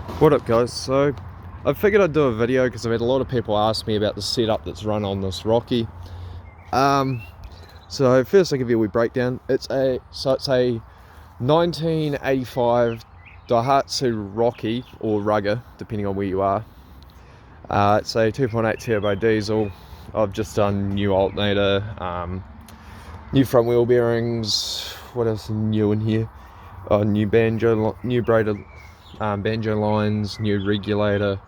What up guys, so I figured I'd do a video because I've had a lot of people ask me about the setup that's run on this Rocky. So first I'll give you a wee breakdown. It's a 1985 Daihatsu Rocky, or Rugger, depending on where you are. It's a 2.8 turbo diesel. I've just done new alternator, new front wheel bearings. What else is new in here? New banjo, new braided banjo lines, new regulator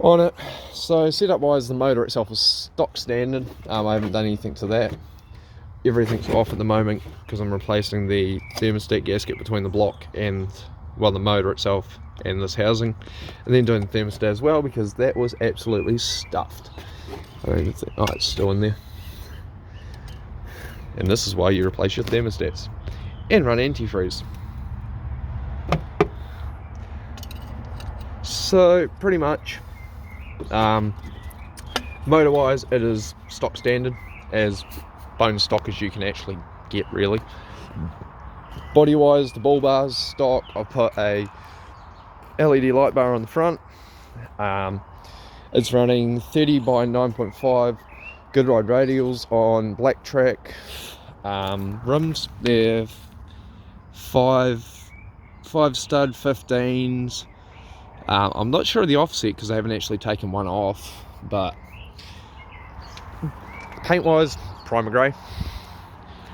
on it. So setup wise, the motor itself is stock standard. I haven't done anything to that. Everything's off at the moment because I'm replacing the thermostat gasket between the block and, well, the motor itself and this housing, and then doing the thermostat as well because that was absolutely stuffed. I don't even think, oh, it's still in there. And this is why you replace your thermostats and run antifreeze. So pretty much, motor wise, it is stock standard, as bone stock as you can actually get, really. Body wise, the bull bar's stock. I've put a LED light bar on the front. It's running 30 by 9.5 Good Ride radials on black track rims. They're five stud 15s. I'm not sure of the offset because I haven't actually taken one off, but paint wise, primer grey.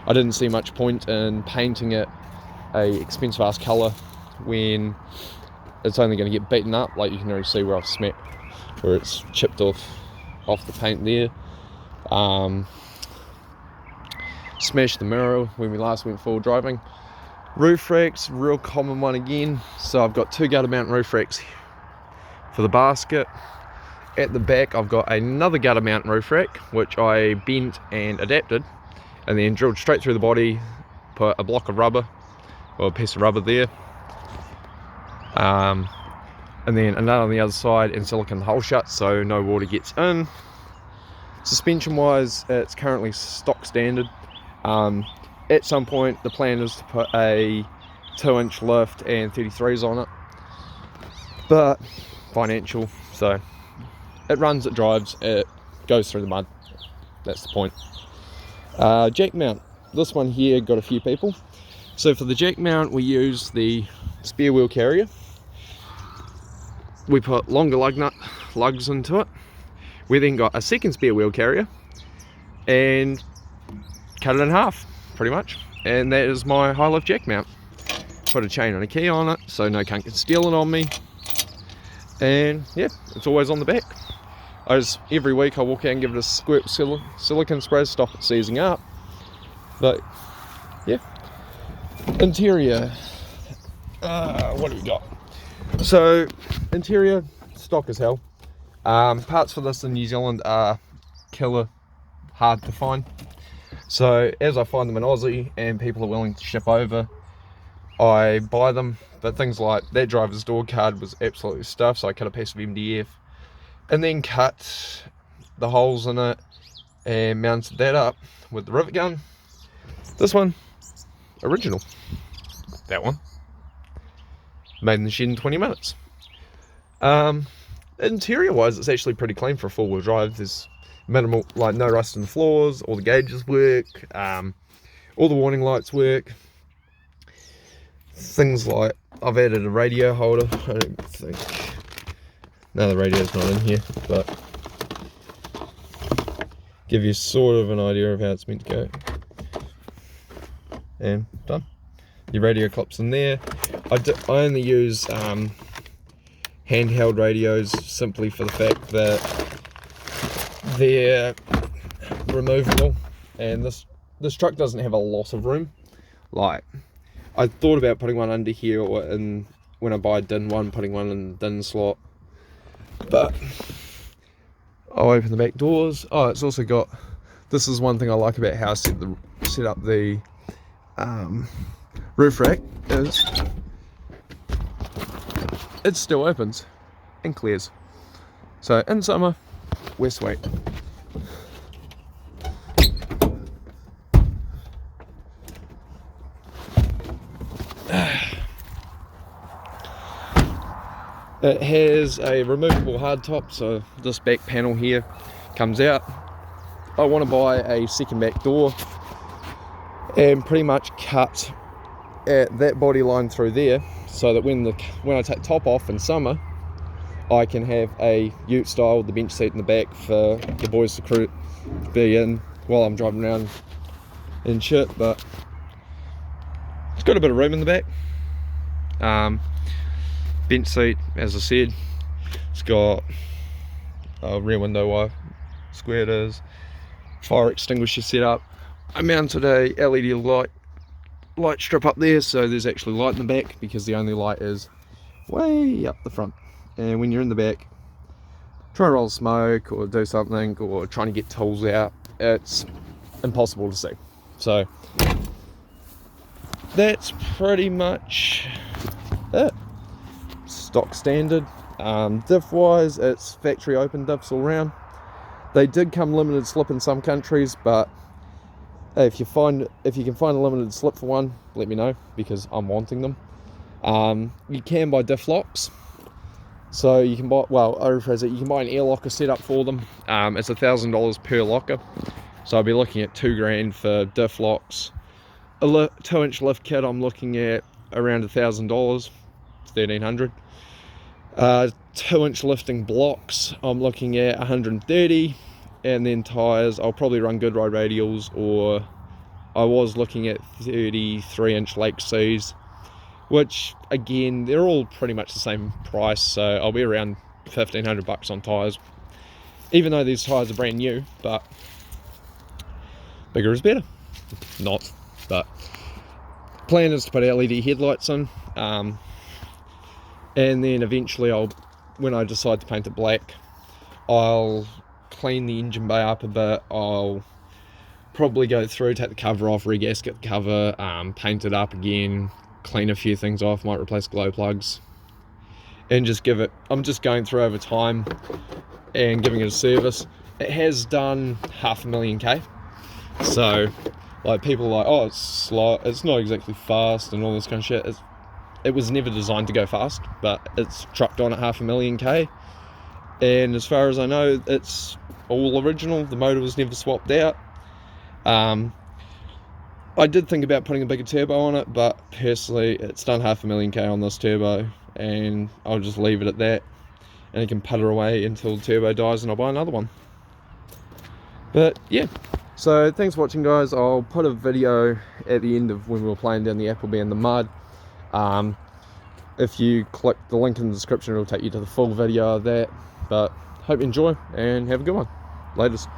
I didn't see much point in painting it a expensive ass colour when it's only going to get beaten up. Like, you can already see where I've smacked, where it's chipped off the paint there. Smashed the mirror when we last went full driving. Roof racks, real common one again. So I've got two gutter mount roof racks for the basket. At the back I've got another gutter mount roof rack, which I bent and adapted and then drilled straight through the body, put a block of rubber, or a piece of rubber there, and then another on the other side, and silicone the hole shut so no water gets in. Suspension wise, it's currently stock standard. At some point the plan is to put a 2-inch lift and 33s on it, but financial, so it runs, it drives, it goes through the mud. That's the point. Jack mount. This one here got a few people. So for the jack mount, we use the spare wheel carrier. We put longer lug nut lugs into it. We then got a second spare wheel carrier and cut it in half, pretty much. And that is my high lift jack mount. Put a chain and a key on it so no cunt can steal it on me. And yeah, it's always on the back. Every week I walk out and give it a squirt silicone spray to stop it seizing up. But yeah. Interior, what do we got? So interior, stock as hell. Parts for this in New Zealand are killer hard to find. So as I find them in Aussie and people are willing to ship over, I buy them. But things like that driver's door card was absolutely stuffed, so I cut a piece of MDF and then cut the holes in it and mounted that up with the rivet gun. This one, original. That one, made in the shed in 20 minutes. Interior wise, it's actually pretty clean for a four-wheel drive. There's minimal, like no rust in the floors, all the gauges work, all the warning lights work. Things like, I've added a radio holder. I don't think, no, the radio's not in here, but give you sort of an idea of how it's meant to go. And done. Your radio clips in there. I only use handheld radios simply for the fact that they're removable, and this truck doesn't have a lot of room. Like, I thought about putting one under here, or in, when I buy a DIN one, putting one in the DIN slot, but I'll open the back doors. Oh, it's also got, this is one thing I like about how I set up the roof rack, is it still opens and clears. So in summer, we're sweet. It has a removable hardtop, so this back panel here comes out. I want to buy a second back door and pretty much cut at that body line through there, so that when I take top off in summer, I can have a ute style with the bench seat in the back for the boys to be in while I'm driving around and shit. But it's got a bit of room in the back. Bench seat, as I said, it's got a rear window wiper, square doors, fire extinguisher set up. I mounted a LED light strip up there, so there's actually light in the back, because the only light is way up the front. And when you're in the back trying to roll smoke or do something, or trying to get tools out, it's impossible to see. So that's pretty much it. Stock standard. Diff wise, it's factory open diffs all round. They did come limited slip in some countries, but if you can find a limited slip for one, let me know, because I'm wanting them. You can buy diff locks, so you can buy, well, I rephrase it, you can buy an air locker set up for them. It's $1,000 per locker, so I'll be looking at $2,000 for diff locks. A 2-inch lift kit, I'm looking at around $1,000, $1,300. 2-inch lifting blocks, I'm looking at $130. And then tyres, I'll probably run Good Ride radials, or I was looking at 33-inch Lake Seas, which again, they're all pretty much the same price, so I'll be around $1,500 on tyres, even though these tyres are brand new. But bigger is better. Not, but plan is to put LED headlights in, and then eventually when I decide to paint it black, I'll clean the engine bay up a bit. I'll probably go through, take the cover off, re-gasket the cover, paint it up again, clean a few things off, might replace glow plugs, and just give it, I'm just going through over time and giving it a service. It has done 500,000 K, so like people are like, oh, it's slow, it's not exactly fast and all this kind of shit. It was never designed to go fast, but it's trucked on at 500,000 K. And as far as I know, it's all original. The motor was never swapped out. I did think about putting a bigger turbo on it, but personally, it's done 500,000 K on this turbo, and I'll just leave it at that, and it can putter away until the turbo dies and I'll buy another one. But yeah, so thanks for watching, guys. I'll put a video at the end of when we were playing down the Appleby in the mud. If you click the link in the description, it'll take you to the full video of that. But hope you enjoy and have a good one. Latest.